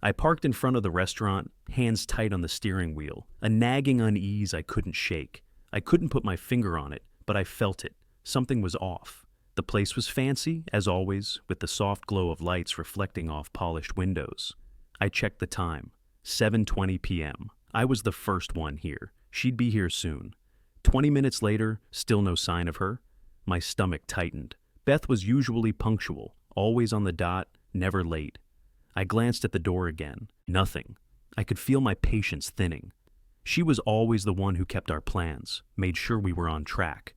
I parked in front of the restaurant, hands tight on the steering wheel, a nagging unease I couldn't shake. I couldn't put my finger on it, but I felt it. Something was off. The place was fancy, as always, with the soft glow of lights reflecting off polished windows. I checked the time. 7:20 p.m. I was the first one here. She'd be here soon. 20 minutes later, still no sign of her. My stomach tightened. Beth was usually punctual, always on the dot, never late. I glanced at the door again. Nothing. I could feel my patience thinning. She was always the one who kept our plans, made sure we were on track.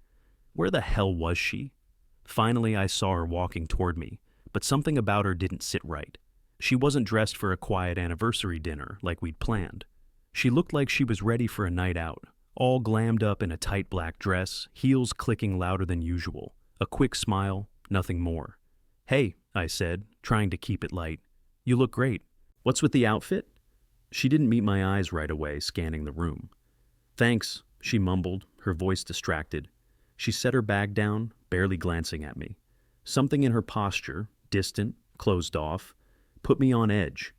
Where the hell was she? Finally, I saw her walking toward me, but something about her didn't sit right. She wasn't dressed for a quiet anniversary dinner like we'd planned. She looked like she was ready for a night out, all glammed up in a tight black dress, heels clicking louder than usual. A quick smile, nothing more. "Hey," I said, trying to keep it light. "You look great. What's with the outfit?" She didn't meet my eyes right away, scanning the room. "Thanks," she mumbled, her voice distracted. She set her bag down, barely glancing at me. Something in her posture, distant, closed off, put me on edge.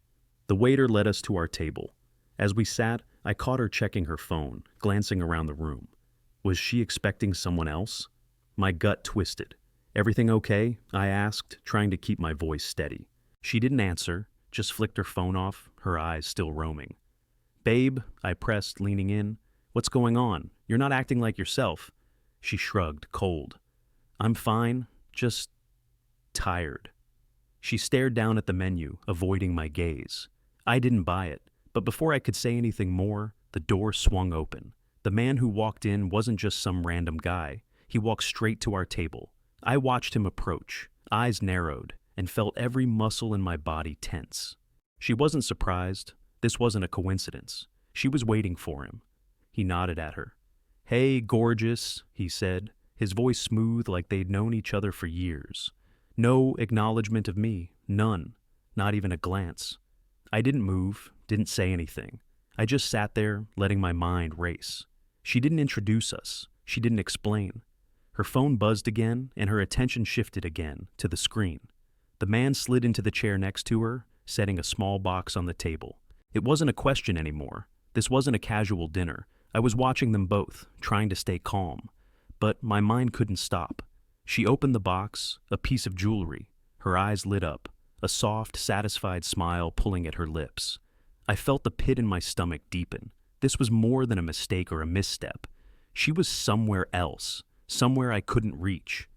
The waiter led us to our table. As we sat, I caught her checking her phone, glancing around the room. Was she expecting someone else? My gut twisted. "Everything okay?" I asked, trying to keep my voice steady. She didn't answer, just flicked her phone off, her eyes still roaming. "Babe," I pressed, leaning in. "What's going on? You're not acting like yourself." She shrugged, cold. "I'm fine, just tired." She stared down at the menu, avoiding my gaze. I didn't buy it, but before I could say anything more, the door swung open. The man who walked in wasn't just some random guy. He walked straight to our table. I watched him approach, eyes narrowed, and felt every muscle in my body tense. She wasn't surprised. This wasn't a coincidence. She was waiting for him. He nodded at her. "Hey, gorgeous," he said, his voice smooth like they'd known each other for years. No acknowledgement of me, none, not even a glance. I didn't move, didn't say anything. I just sat there, letting my mind race. She didn't introduce us. She didn't explain. Her phone buzzed again, and her attention shifted again, to the screen. The man slid into the chair next to her, setting a small box on the table. It wasn't a question anymore. This wasn't a casual dinner. I was watching them both, trying to stay calm. But my mind couldn't stop. She opened the box, a piece of jewelry. Her eyes lit up, a soft, satisfied smile pulling at her lips. I felt the pit in my stomach deepen. This was more than a mistake or a misstep. She was somewhere else, somewhere I couldn't reach.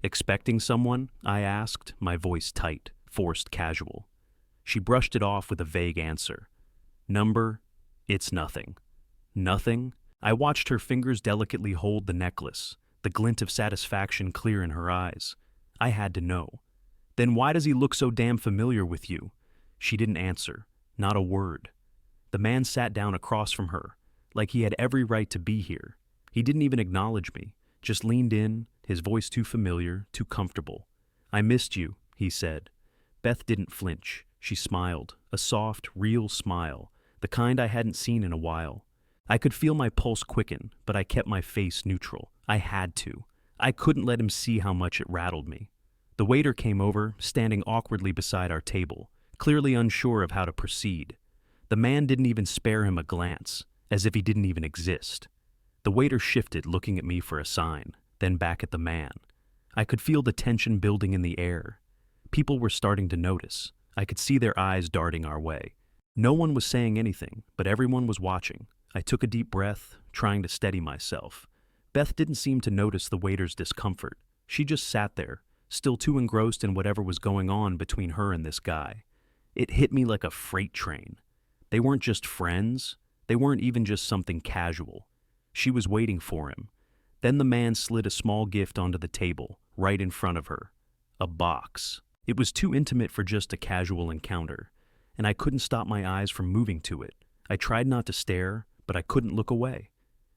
"Expecting someone?" I asked, my voice tight, forced casual. She brushed it off with a vague answer. "Number? It's nothing." "Nothing?" I watched her fingers delicately hold the necklace, the glint of satisfaction clear in her eyes. I had to know. "Then why does he look so damn familiar with you?" She didn't answer, not a word. The man sat down across from her, like he had every right to be here. He didn't even acknowledge me, just leaned in, his voice too familiar, too comfortable. "I missed you," he said. Beth didn't flinch. She smiled, a soft, real smile, the kind I hadn't seen in a while. I could feel my pulse quicken, but I kept my face neutral. I had to. I couldn't let him see how much it rattled me. The waiter came over, standing awkwardly beside our table, clearly unsure of how to proceed. The man didn't even spare him a glance, as if he didn't even exist. The waiter shifted, looking at me for a sign, then back at the man. I could feel the tension building in the air. People were starting to notice. I could see their eyes darting our way. No one was saying anything, but everyone was watching. I took a deep breath, trying to steady myself. Beth didn't seem to notice the waiter's discomfort. She just sat there, still too engrossed in whatever was going on between her and this guy. It hit me like a freight train. They weren't just friends. They weren't even just something casual. She was waiting for him. Then the man slid a small gift onto the table, right in front of her. A box. It was too intimate for just a casual encounter, and I couldn't stop my eyes from moving to it. I tried not to stare, but I couldn't look away.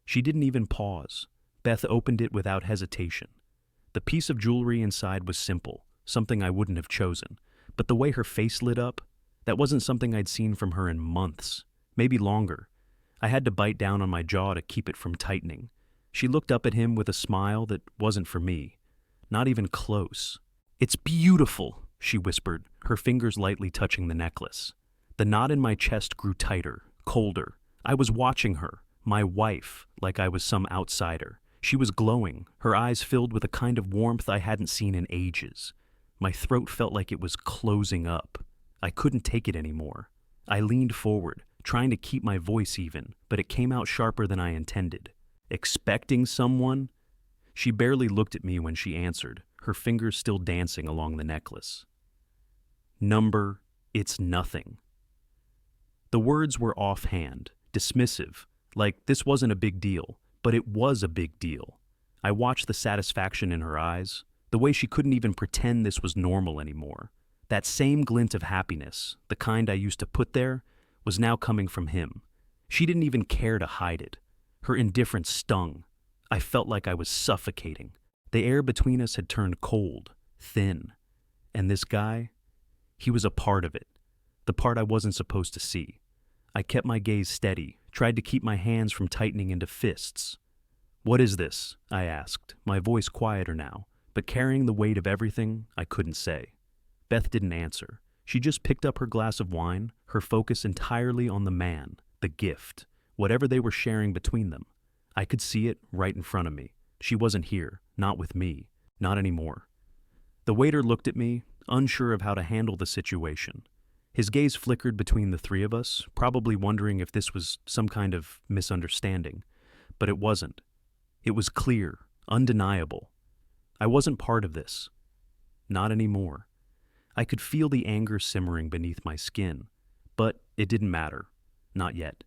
She didn't even pause. Beth opened it without hesitation. The piece of jewelry inside was simple, something I wouldn't have chosen, but the way her face lit up, that wasn't something I'd seen from her in months, maybe longer. I had to bite down on my jaw to keep it from tightening. She looked up at him with a smile that wasn't for me, not even close. "It's beautiful," she whispered, her fingers lightly touching the necklace. The knot in my chest grew tighter, colder. I was watching her, my wife, like I was some outsider. She was glowing, her eyes filled with a kind of warmth I hadn't seen in ages. My throat felt like it was closing up. I couldn't take it anymore. I leaned forward, trying to keep my voice even, but it came out sharper than I intended. Expecting someone? She barely looked at me when she answered, her fingers still dancing along the necklace. Number, it's nothing. The words were offhand, dismissive, like this wasn't a big deal, but it was a big deal. I watched the satisfaction in her eyes, the way she couldn't even pretend this was normal anymore. That same glint of happiness, the kind I used to put there, was now coming from him. She didn't even care to hide it. Her indifference stung. I felt like I was suffocating. The air between us had turned cold, thin. And this guy, he was a part of it, the part I wasn't supposed to see. I kept my gaze steady, tried to keep my hands from tightening into fists. "What is this?" I asked, my voice quieter now, but carrying the weight of everything I couldn't say. Beth didn't answer. She just picked up her glass of wine, her focus entirely on the man, the gift, whatever they were sharing between them. I could see it right in front of me. She wasn't here, not with me, not anymore. The waiter looked at me, unsure of how to handle the situation. His gaze flickered between the three of us, probably wondering if this was some kind of misunderstanding. But it wasn't. It was clear, undeniable. I wasn't part of this. Not anymore. I could feel the anger simmering beneath my skin, but it didn't matter. Not yet.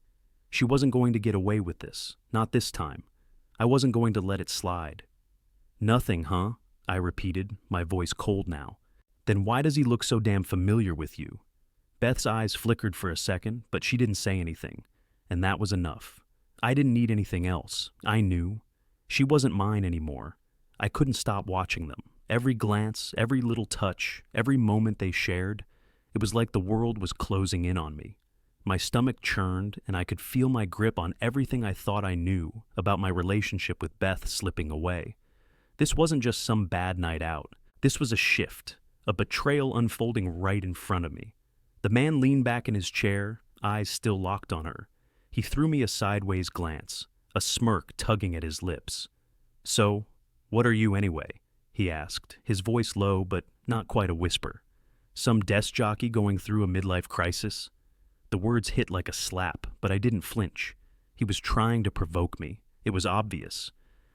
She wasn't going to get away with this, not this time. I wasn't going to let it slide. "Nothing, huh?" I repeated, my voice cold now. "Then why does he look so damn familiar with you?" Beth's eyes flickered for a second, but she didn't say anything, and that was enough. I didn't need anything else. I knew. She wasn't mine anymore. I couldn't stop watching them. Every glance, every little touch, every moment they shared, it was like the world was closing in on me. My stomach churned, and I could feel my grip on everything I thought I knew about my relationship with Beth slipping away. This wasn't just some bad night out. This was a shift, a betrayal unfolding right in front of me. The man leaned back in his chair, eyes still locked on her. He threw me a sideways glance, a smirk tugging at his lips. "So, what are you anyway?" he asked, his voice low but not quite a whisper. "Some desk jockey going through a midlife crisis?" The words hit like a slap, but I didn't flinch. He was trying to provoke me. It was obvious,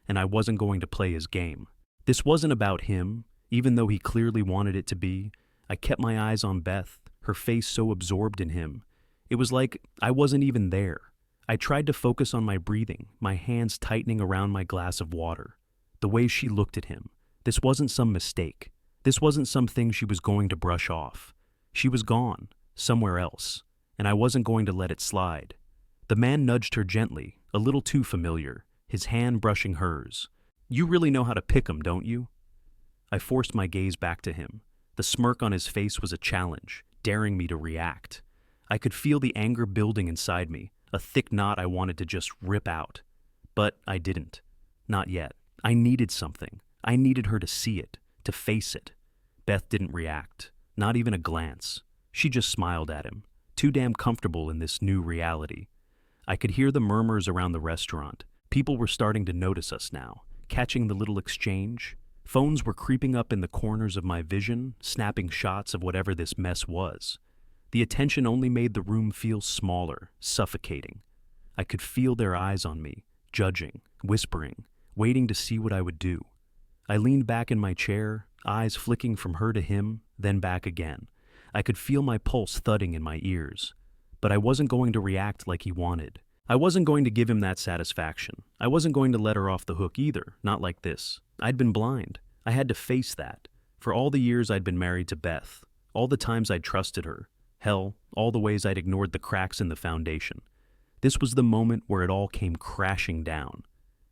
and I wasn't going to play his game. This wasn't about him, even though he clearly wanted it to be. I kept my eyes on Beth, her face so absorbed in him. It was like I wasn't even there. I tried to focus on my breathing, my hands tightening around my glass of water. The way she looked at him. This wasn't some mistake. This wasn't something she was going to brush off. She was gone, somewhere else, and I wasn't going to let it slide. The man nudged her gently, a little too familiar, his hand brushing hers. "You really know how to pick 'em, don't you?" I forced my gaze back to him. The smirk on his face was a challenge, daring me to react. I could feel the anger building inside me, a thick knot I wanted to just rip out. But I didn't. Not yet. I needed something. I needed her to see it, to face it. Beth didn't react, not even a glance. She just smiled at him, too damn comfortable in this new reality. I could hear the murmurs around the restaurant. People were starting to notice us now, catching the little exchange. Phones were creeping up in the corners of my vision, snapping shots of whatever this mess was. The attention only made the room feel smaller, suffocating. I could feel their eyes on me, judging, whispering, waiting to see what I would do. I leaned back in my chair, eyes flicking from her to him, then back again. I could feel my pulse thudding in my ears. But I wasn't going to react like he wanted. I wasn't going to give him that satisfaction. I wasn't going to let her off the hook either, not like this. I'd been blind. I had to face that. For all the years I'd been married to Beth, all the times I'd trusted her, hell, all the ways I'd ignored the cracks in the foundation. This was the moment where it all came crashing down.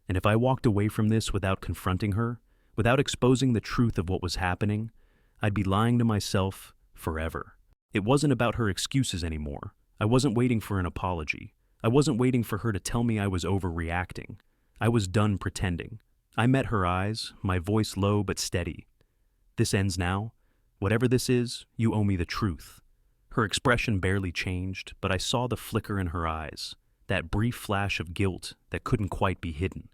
And if I walked away from this without confronting her, without exposing the truth of what was happening, I'd be lying to myself forever. It wasn't about her excuses anymore. I wasn't waiting for an apology. I wasn't waiting for her to tell me I was overreacting. I was done pretending. I met her eyes, my voice low but steady. "This ends now. Whatever this is, you owe me the truth." Her expression barely changed, but I saw the flicker in her eyes, that brief flash of guilt that couldn't quite be hidden.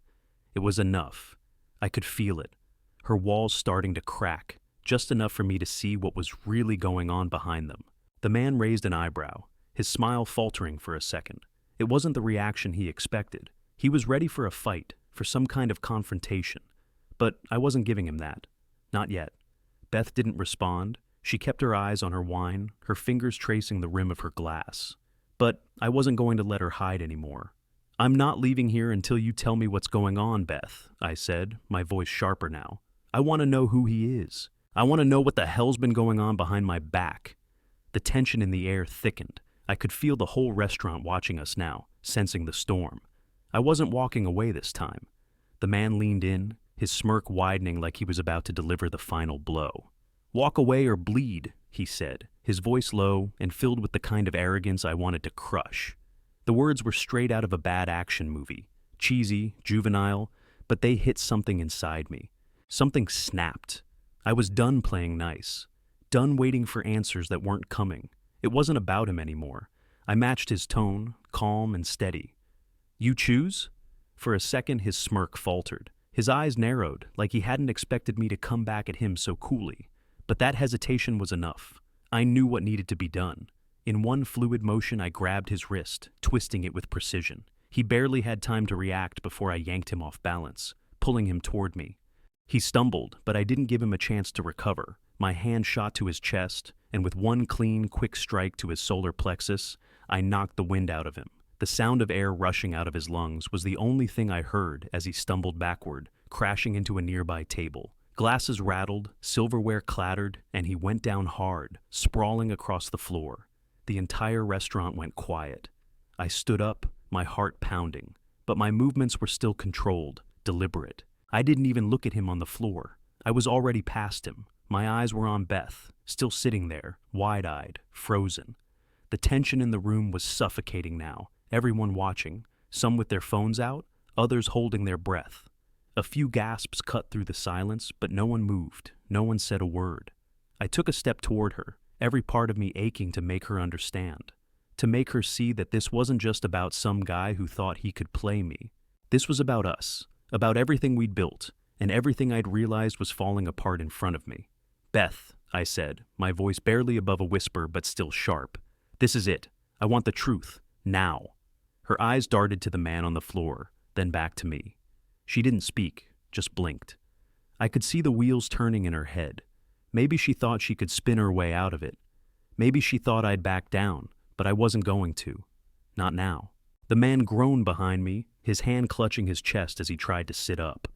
It was enough. I could feel it, her walls starting to crack, just enough for me to see what was really going on behind them. The man raised an eyebrow, his smile faltering for a second. It wasn't the reaction he expected. He was ready for a fight, for some kind of confrontation. But I wasn't giving him that. Not yet. Beth didn't respond. She kept her eyes on her wine, her fingers tracing the rim of her glass. But I wasn't going to let her hide anymore. "I'm not leaving here until you tell me what's going on, Beth," I said, my voice sharper now. "I want to know who he is. I want to know what the hell's been going on behind my back." The tension in the air thickened. I could feel the whole restaurant watching us now, sensing the storm. I wasn't walking away this time. The man leaned in, his smirk widening like he was about to deliver the final blow. "Walk away or bleed," he said, his voice low and filled with the kind of arrogance I wanted to crush. The words were straight out of a bad action movie, cheesy, juvenile, but they hit something inside me. Something snapped. I was done playing nice, done waiting for answers that weren't coming. It wasn't about him anymore. I matched his tone, calm and steady. "You choose?" For a second his smirk faltered. His eyes narrowed, like he hadn't expected me to come back at him so coolly. But that hesitation was enough. I knew what needed to be done. In one fluid motion I grabbed his wrist, twisting it with precision. He barely had time to react before I yanked him off balance, pulling him toward me. He stumbled, but I didn't give him a chance to recover. My hand shot to his chest, and with one clean, quick strike to his solar plexus, I knocked the wind out of him. The sound of air rushing out of his lungs was the only thing I heard as he stumbled backward, crashing into a nearby table. Glasses rattled, silverware clattered, and he went down hard, sprawling across the floor. The entire restaurant went quiet. I stood up, my heart pounding, but my movements were still controlled, deliberate. I didn't even look at him on the floor. I was already past him. My eyes were on Beth, still sitting there, wide-eyed, frozen. The tension in the room was suffocating now, everyone watching, some with their phones out, others holding their breath. A few gasps cut through the silence, but no one moved, no one said a word. I took a step toward her, every part of me aching to make her understand, to make her see that this wasn't just about some guy who thought he could play me. This was about us, about everything we'd built, and everything I'd realized was falling apart in front of me. "Beth," I said, my voice barely above a whisper but still sharp. "This is it. I want the truth. Now." Her eyes darted to the man on the floor, then back to me. She didn't speak, just blinked. I could see the wheels turning in her head. Maybe she thought she could spin her way out of it. Maybe she thought I'd back down, but I wasn't going to. Not now. The man groaned behind me, his hand clutching his chest as he tried to sit up.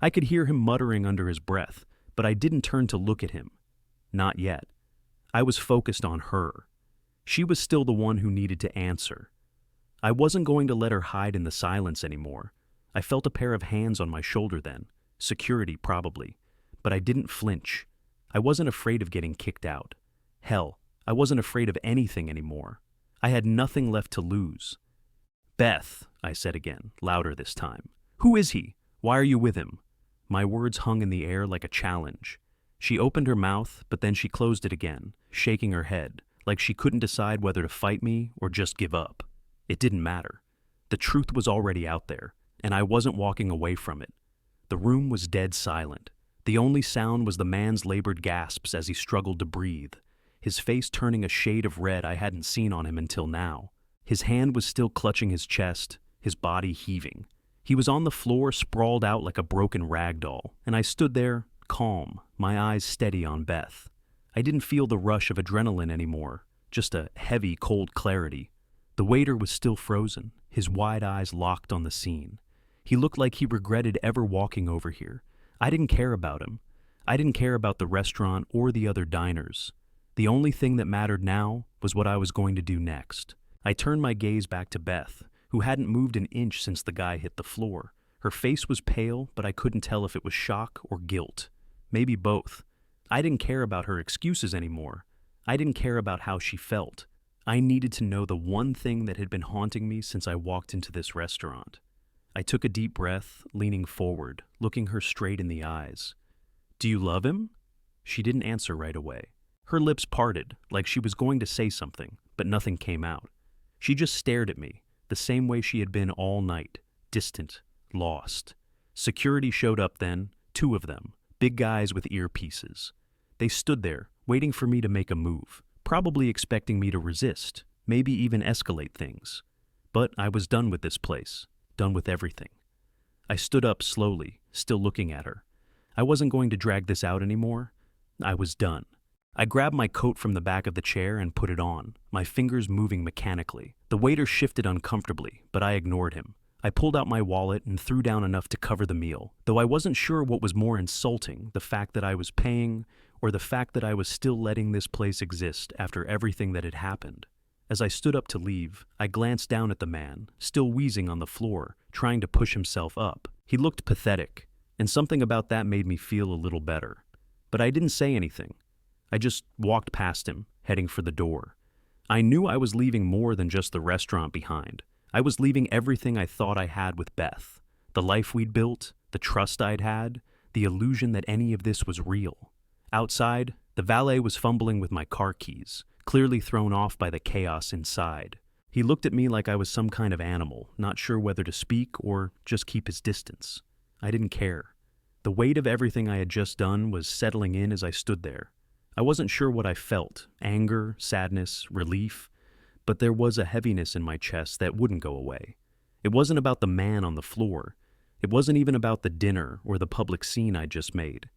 I could hear him muttering under his breath, but I didn't turn to look at him. Not yet. I was focused on her. She was still the one who needed to answer. I wasn't going to let her hide in the silence anymore. I felt a pair of hands on my shoulder then, security probably, but I didn't flinch. I wasn't afraid of getting kicked out. Hell, I wasn't afraid of anything anymore. I had nothing left to lose. "Beth," I said again, louder this time. "Who is he? Why are you with him?" My words hung in the air like a challenge. She opened her mouth, but then she closed it again, shaking her head, like she couldn't decide whether to fight me or just give up. It didn't matter. The truth was already out there, and I wasn't walking away from it. The room was dead silent. The only sound was the man's labored gasps as he struggled to breathe, his face turning a shade of red I hadn't seen on him until now. His hand was still clutching his chest, his body heaving. He was on the floor, sprawled out like a broken rag doll, and I stood there, calm, my eyes steady on Beth. I didn't feel the rush of adrenaline anymore, just a heavy, cold clarity. The waiter was still frozen, his wide eyes locked on the scene. He looked like he regretted ever walking over here. I didn't care about him. I didn't care about the restaurant or the other diners. The only thing that mattered now was what I was going to do next. I turned my gaze back to Beth, who hadn't moved an inch since the guy hit the floor. Her face was pale, but I couldn't tell if it was shock or guilt. Maybe both. I didn't care about her excuses anymore. I didn't care about how she felt. I needed to know the one thing that had been haunting me since I walked into this restaurant. I took a deep breath, leaning forward, looking her straight in the eyes. "Do you love him?" She didn't answer right away. Her lips parted, like she was going to say something, but nothing came out. She just stared at me, the same way she had been all night, distant, lost. Security showed up then, 2 of them, big guys with earpieces. They stood there, waiting for me to make a move, probably expecting me to resist, maybe even escalate things. But I was done with this place, done with everything. I stood up slowly, still looking at her. I wasn't going to drag this out anymore. I was done. I grabbed my coat from the back of the chair and put it on, my fingers moving mechanically. The waiter shifted uncomfortably, but I ignored him. I pulled out my wallet and threw down enough to cover the meal, though I wasn't sure what was more insulting, the fact that I was paying or the fact that I was still letting this place exist after everything that had happened. As I stood up to leave, I glanced down at the man, still wheezing on the floor, trying to push himself up. He looked pathetic, and something about that made me feel a little better. But I didn't say anything. I just walked past him, heading for the door. I knew I was leaving more than just the restaurant behind. I was leaving everything I thought I had with Beth. The life we'd built, the trust I'd had, the illusion that any of this was real. Outside, the valet was fumbling with my car keys, clearly thrown off by the chaos inside. He looked at me like I was some kind of animal, not sure whether to speak or just keep his distance. I didn't care. The weight of everything I had just done was settling in as I stood there. I wasn't sure what I felt, anger, sadness, relief, but there was a heaviness in my chest that wouldn't go away. It wasn't about the man on the floor. It wasn't even about the dinner or the public scene I'd just made.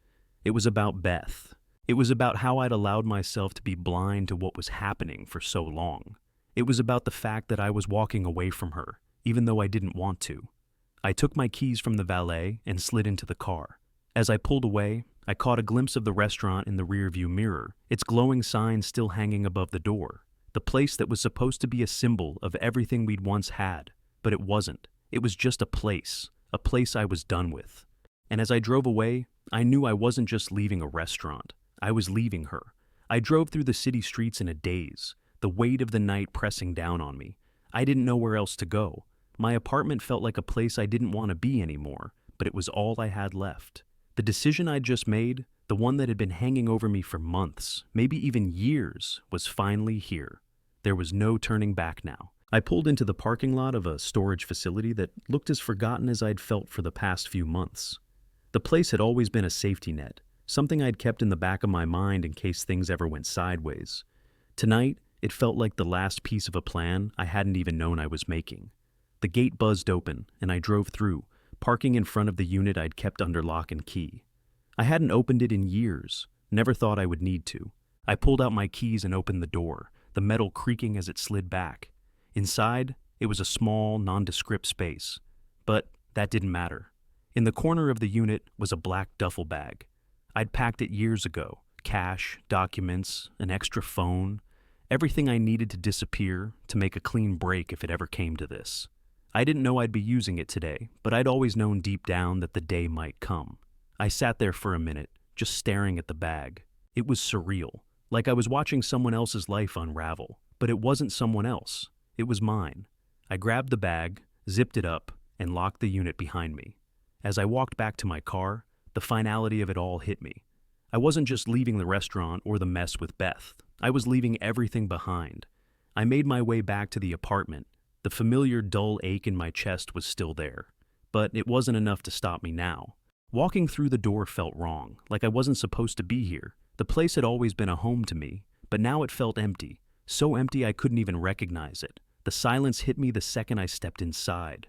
It was about Beth. It was about how I'd allowed myself to be blind to what was happening for so long. It was about the fact that I was walking away from her, even though I didn't want to. I took my keys from the valet and slid into the car. As I pulled away, I caught a glimpse of the restaurant in the rearview mirror, its glowing sign still hanging above the door. The place that was supposed to be a symbol of everything we'd once had, but it wasn't. It was just a place I was done with. And as I drove away, I knew I wasn't just leaving a restaurant. I was leaving her. I drove through the city streets in a daze, the weight of the night pressing down on me. I didn't know where else to go. My apartment felt like a place I didn't want to be anymore, but it was all I had left. The decision I'd just made, the one that had been hanging over me for months, maybe even years, was finally here. There was no turning back now. I pulled into the parking lot of a storage facility that looked as forgotten as I'd felt for the past few months. The place had always been a safety net, something I'd kept in the back of my mind in case things ever went sideways. Tonight, it felt like the last piece of a plan I hadn't even known I was making. The gate buzzed open, and I drove through, parking in front of the unit I'd kept under lock and key. I hadn't opened it in years, never thought I would need to. I pulled out my keys and opened the door, the metal creaking as it slid back. Inside, it was a small, nondescript space. But that didn't matter. In the corner of the unit was a black duffel bag. I'd packed it years ago. Cash, documents, an extra phone, everything I needed to disappear, to make a clean break if it ever came to this. I didn't know I'd be using it today, but I'd always known deep down that the day might come. I sat there for a minute, just staring at the bag. It was surreal, like I was watching someone else's life unravel. But it wasn't someone else. It was mine. I grabbed the bag, zipped it up, and locked the unit behind me. As I walked back to my car, the finality of it all hit me. I wasn't just leaving the restaurant or the mess with Beth. I was leaving everything behind. I made my way back to the apartment. The familiar dull ache in my chest was still there, but it wasn't enough to stop me now. Walking through the door felt wrong, like I wasn't supposed to be here. The place had always been a home to me, but now it felt empty, so empty I couldn't even recognize it. The silence hit me the second I stepped inside.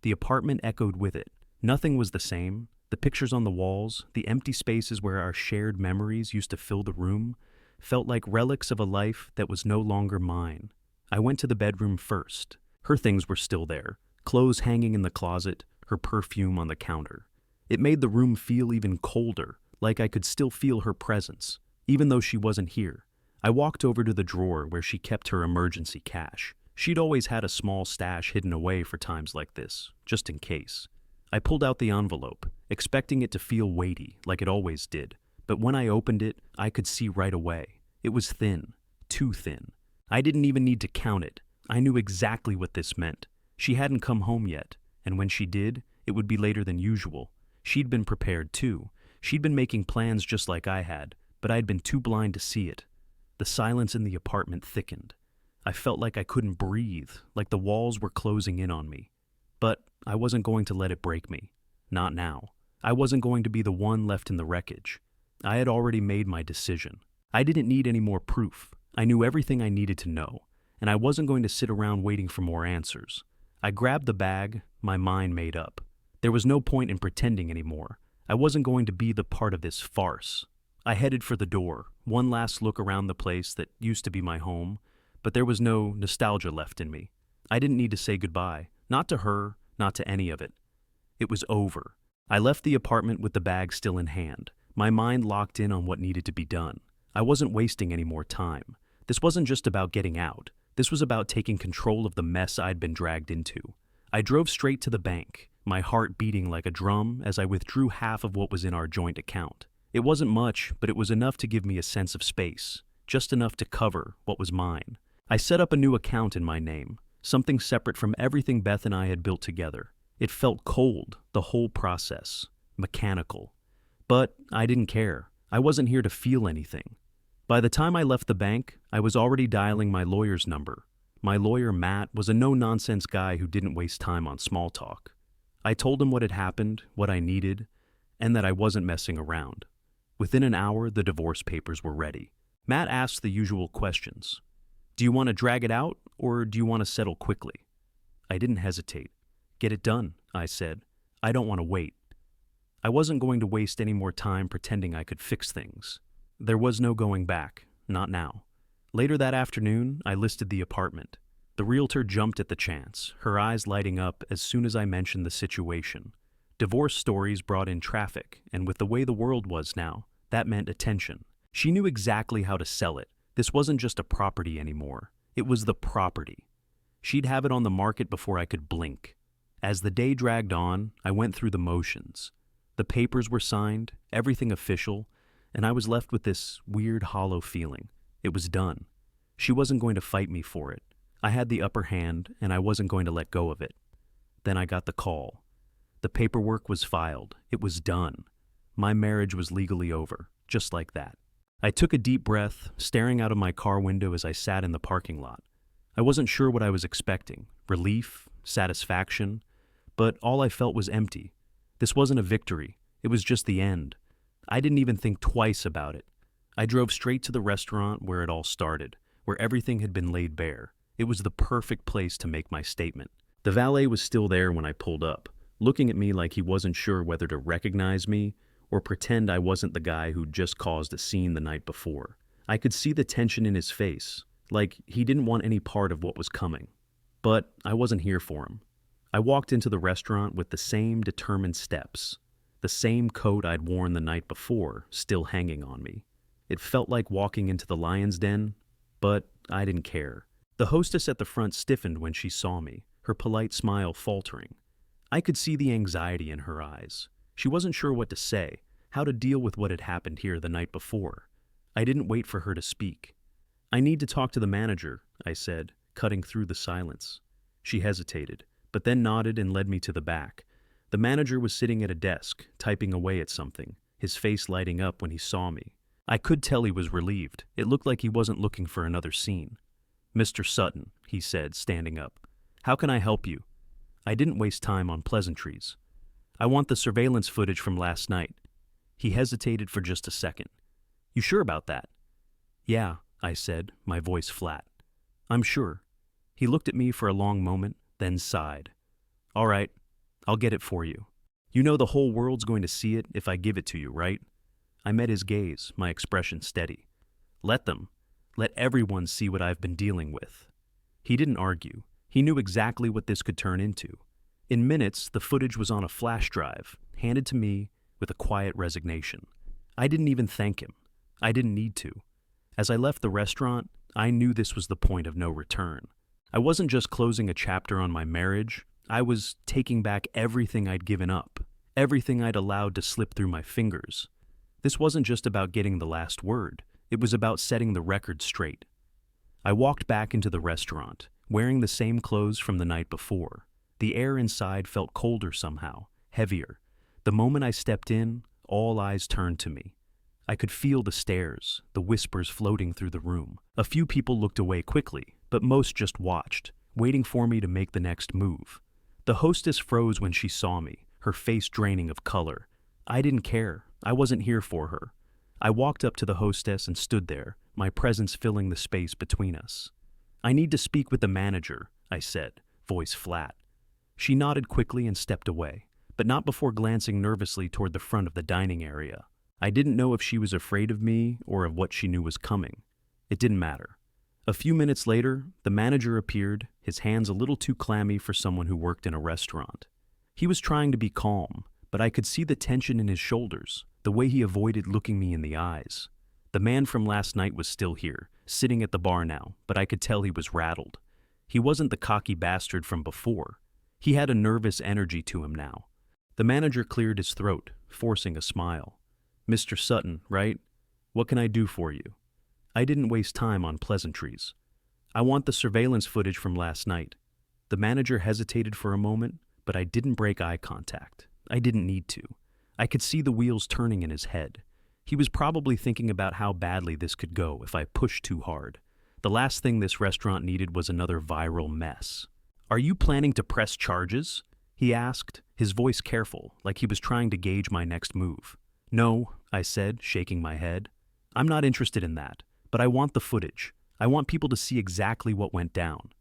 The apartment echoed with it. Nothing was the same. The pictures on the walls, the empty spaces where our shared memories used to fill the room, felt like relics of a life that was no longer mine. I went to the bedroom first. Her things were still there, clothes hanging in the closet, her perfume on the counter. It made the room feel even colder, like I could still feel her presence, even though she wasn't here. I walked over to the drawer where she kept her emergency cash. She'd always had a small stash hidden away for times like this, just in case. I pulled out the envelope, expecting it to feel weighty, like it always did. But when I opened it, I could see right away. It was thin, too thin. I didn't even need to count it. I knew exactly what this meant. She hadn't come home yet, and when she did, it would be later than usual. She'd been prepared too. She'd been making plans just like I had, but I'd been too blind to see it. The silence in the apartment thickened. I felt like I couldn't breathe, like the walls were closing in on me. But I wasn't going to let it break me. Not now. I wasn't going to be the one left in the wreckage. I had already made my decision. I didn't need any more proof. I knew everything I needed to know, and I wasn't going to sit around waiting for more answers. I grabbed the bag, my mind made up. There was no point in pretending anymore. I wasn't going to be the part of this farce. I headed for the door, one last look around the place that used to be my home, but there was no nostalgia left in me. I didn't need to say goodbye, not to her, not to any of it. It was over. I left the apartment with the bag still in hand, my mind locked in on what needed to be done. I wasn't wasting any more time. This wasn't just about getting out. This was about taking control of the mess I'd been dragged into. I drove straight to the bank, my heart beating like a drum as I withdrew half of what was in our joint account. It wasn't much, but it was enough to give me a sense of space, just enough to cover what was mine. I set up a new account in my name, something separate from everything Beth and I had built together. It felt cold, the whole process, mechanical. But I didn't care. I wasn't here to feel anything. By the time I left the bank, I was already dialing my lawyer's number. My lawyer, Matt, was a no-nonsense guy who didn't waste time on small talk. I told him what had happened, what I needed, and that I wasn't messing around. Within an hour, the divorce papers were ready. Matt asked the usual questions. Do you want to drag it out, or do you want to settle quickly? I didn't hesitate. Get it done, I said. I don't want to wait. I wasn't going to waste any more time pretending I could fix things. There was no going back, not now. Later that afternoon, I listed the apartment. The realtor jumped at the chance, her eyes lighting up as soon as I mentioned the situation. Divorce stories brought in traffic, and with the way the world was now, that meant attention. She knew exactly how to sell it. This wasn't just a property anymore. It was the property. She'd have it on the market before I could blink. As the day dragged on, I went through the motions. The papers were signed, everything official, and I was left with this weird hollow feeling. It was done. She wasn't going to fight me for it. I had the upper hand, and I wasn't going to let go of it. Then I got the call. The paperwork was filed. It was done. My marriage was legally over, just like that. I took a deep breath, staring out of my car window as I sat in the parking lot. I wasn't sure what I was expecting, relief, satisfaction, but all I felt was empty. This wasn't a victory. It was just the end. I didn't even think twice about it. I drove straight to the restaurant where it all started, where everything had been laid bare. It was the perfect place to make my statement. The valet was still there when I pulled up, looking at me like he wasn't sure whether to recognize me or pretend I wasn't the guy who'd just caused a scene the night before. I could see the tension in his face, like he didn't want any part of what was coming. But I wasn't here for him. I walked into the restaurant with the same determined steps, the same coat I'd worn the night before still hanging on me. It felt like walking into the lion's den, but I didn't care. The hostess at the front stiffened when she saw me, her polite smile faltering. I could see the anxiety in her eyes. She wasn't sure what to say, how to deal with what had happened here the night before. I didn't wait for her to speak. I need to talk to the manager, I said, cutting through the silence. She hesitated, but then nodded and led me to the back. The manager was sitting at a desk, typing away at something, his face lighting up when he saw me. I could tell he was relieved. It looked like he wasn't looking for another scene. Mr. Sutton, he said, standing up. How can I help you? I didn't waste time on pleasantries. I want the surveillance footage from last night. He hesitated for just a second. You sure about that? Yeah, I said, my voice flat. I'm sure. He looked at me for a long moment, then sighed. All right, I'll get it for you. You know the whole world's going to see it if I give it to you, right? I met his gaze, my expression steady. Let them. Let everyone see what I've been dealing with. He didn't argue. He knew exactly what this could turn into. In minutes, the footage was on a flash drive, handed to me with a quiet resignation. I didn't even thank him. I didn't need to. As I left the restaurant, I knew this was the point of no return. I wasn't just closing a chapter on my marriage. I was taking back everything I'd given up, everything I'd allowed to slip through my fingers. This wasn't just about getting the last word. It was about setting the record straight. I walked back into the restaurant, wearing the same clothes from the night before. The air inside felt colder somehow, heavier. The moment I stepped in, all eyes turned to me. I could feel the stares, the whispers floating through the room. A few people looked away quickly, but most just watched, waiting for me to make the next move. The hostess froze when she saw me, her face draining of color. I didn't care. I wasn't here for her. I walked up to the hostess and stood there, my presence filling the space between us. "I need to speak with the manager," I said, voice flat. She nodded quickly and stepped away, but not before glancing nervously toward the front of the dining area. I didn't know if she was afraid of me or of what she knew was coming. It didn't matter. A few minutes later, the manager appeared, his hands a little too clammy for someone who worked in a restaurant. He was trying to be calm, but I could see the tension in his shoulders, the way he avoided looking me in the eyes. The man from last night was still here, sitting at the bar now, but I could tell he was rattled. He wasn't the cocky bastard from before. He had a nervous energy to him now. The manager cleared his throat, forcing a smile. "Mr. Sutton, right? What can I do for you?" I didn't waste time on pleasantries. "I want the surveillance footage from last night." The manager hesitated for a moment, but I didn't break eye contact. I didn't need to. I could see the wheels turning in his head. He was probably thinking about how badly this could go if I pushed too hard. The last thing this restaurant needed was another viral mess. "Are you planning to press charges?" he asked, his voice careful, like he was trying to gauge my next move. "No," I said, shaking my head. "I'm not interested in that, but I want the footage. I want people to see exactly what went down."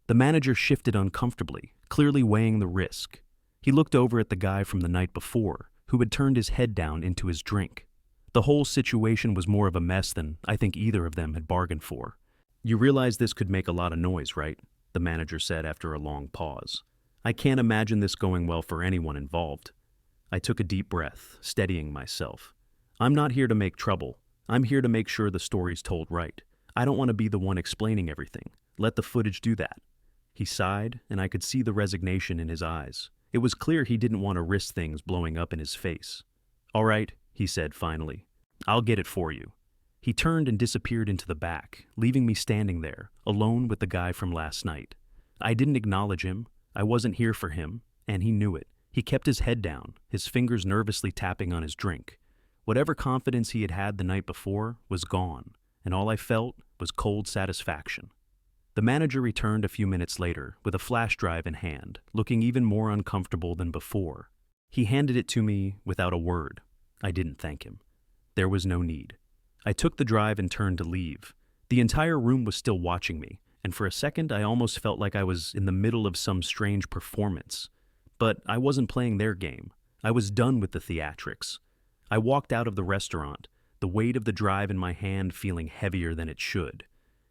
The manager shifted uncomfortably, clearly weighing the risk. He looked over at the guy from the night before, who had turned his head down into his drink. The whole situation was more of a mess than I think either of them had bargained for. "You realize this could make a lot of noise, right?" the manager said after a long pause. "I can't imagine this going well for anyone involved." I took a deep breath, steadying myself. "I'm not here to make trouble. I'm here to make sure the story's told right. I don't want to be the one explaining everything. Let the footage do that." He sighed, and I could see the resignation in his eyes. It was clear he didn't want to risk things blowing up in his face. "All right," he said finally. "I'll get it for you." He turned and disappeared into the back, leaving me standing there, alone with the guy from last night. I didn't acknowledge him. I wasn't here for him, and he knew it. He kept his head down, his fingers nervously tapping on his drink. Whatever confidence he had had the night before was gone, and all I felt was cold satisfaction. The manager returned a few minutes later with a flash drive in hand, looking even more uncomfortable than before. He handed it to me without a word. I didn't thank him. There was no need. I took the drive and turned to leave. The entire room was still watching me, and for a second I almost felt like I was in the middle of some strange performance. But I wasn't playing their game. I was done with the theatrics. I walked out of the restaurant, the weight of the drive in my hand feeling heavier than it should.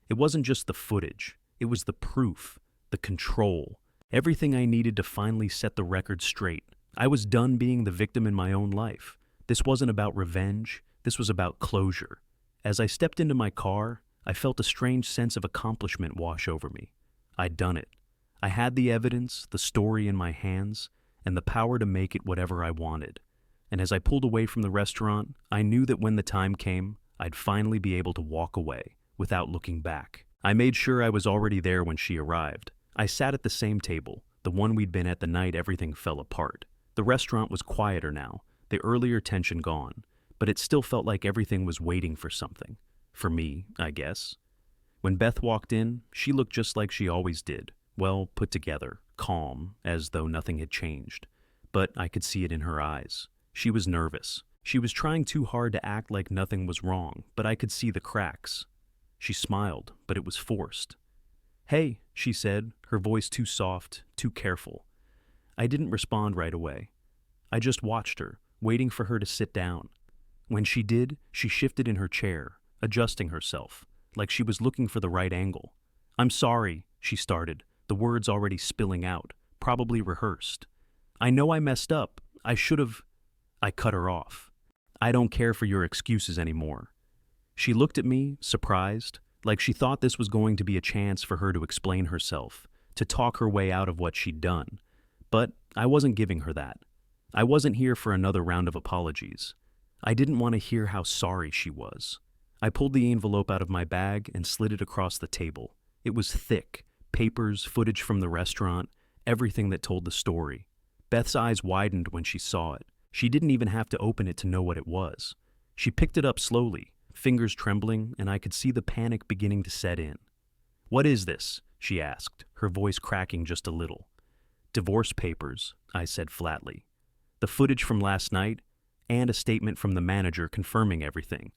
It wasn't just the footage. It was the proof, the control, everything I needed to finally set the record straight. I was done being the victim in my own life. This wasn't about revenge. This was about closure. As I stepped into my car, I felt a strange sense of accomplishment wash over me. I'd done it. I had the evidence, the story in my hands, and the power to make it whatever I wanted. And as I pulled away from the restaurant, I knew that when the time came, I'd finally be able to walk away without looking back. I made sure I was already there when she arrived. I sat at the same table, the one we'd been at the night everything fell apart. The restaurant was quieter now, the earlier tension gone, but it still felt like everything was waiting for something. For me, I guess. When Beth walked in, she looked just like she always did, well put together, calm, as though nothing had changed. But I could see it in her eyes. She was nervous. She was trying too hard to act like nothing was wrong, but I could see the cracks. She smiled, but it was forced. "Hey," she said, her voice too soft, too careful. I didn't respond right away. I just watched her, waiting for her to sit down. When she did, she shifted in her chair, adjusting herself, like she was looking for the right angle. "I'm sorry," she started, the words already spilling out, probably rehearsed. "I know I messed up. I should have—" I cut her off. "I don't care for your excuses anymore." She looked at me, surprised, like she thought this was going to be a chance for her to explain herself, to talk her way out of what she'd done. But I wasn't giving her that. I wasn't here for another round of apologies. I didn't want to hear how sorry she was. I pulled the envelope out of my bag and slid it across the table. It was thick, papers, footage from the restaurant, everything that told the story. Beth's eyes widened when she saw it. She didn't even have to open it to know what it was. She picked it up slowly, fingers trembling, and I could see the panic beginning to set in. "What is this?" she asked, her voice cracking just a little. "Divorce papers," I said flatly. "The footage from last night, and a statement from the manager confirming everything."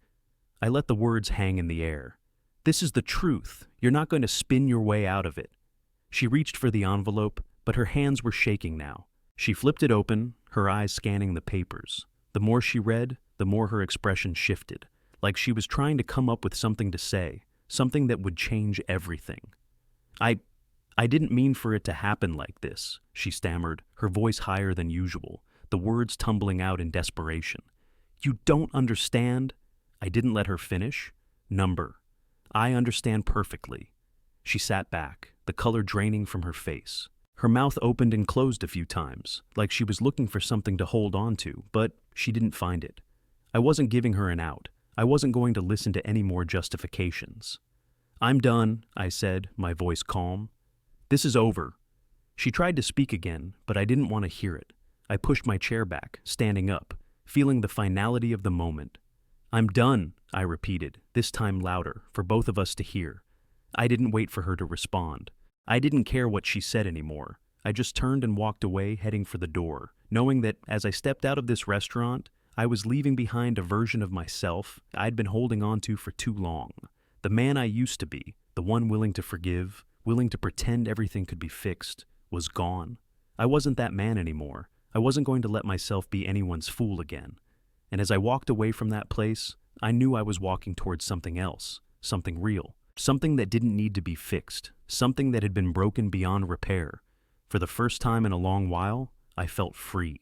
I let the words hang in the air. "This is the truth. You're not going to spin your way out of it." She reached for the envelope, but her hands were shaking now. She flipped it open, her eyes scanning the papers. The more she read, the more her expression shifted, like she was trying to come up with something to say, something that would change everything. I didn't mean for it to happen like this," she stammered, her voice higher than usual, the words tumbling out in desperation. "You don't understand." I didn't let her finish. "Number. I understand perfectly." She sat back, the color draining from her face. Her mouth opened and closed a few times, like she was looking for something to hold on to, but she didn't find it. I wasn't giving her an out. I wasn't going to listen to any more justifications. "I'm done," I said, my voice calm. "This is over." She tried to speak again, but I didn't want to hear it. I pushed my chair back, standing up, feeling the finality of the moment. "I'm done," I repeated, this time louder, for both of us to hear. I didn't wait for her to respond. I didn't care what she said anymore. I just turned and walked away, heading for the door, knowing that as I stepped out of this restaurant, I was leaving behind a version of myself I'd been holding on to for too long. The man I used to be, the one willing to forgive, willing to pretend everything could be fixed, was gone. I wasn't that man anymore. I wasn't going to let myself be anyone's fool again. And as I walked away from that place, I knew I was walking towards something else, something real, something that didn't need to be fixed, something that had been broken beyond repair. For the first time in a long while, I felt free.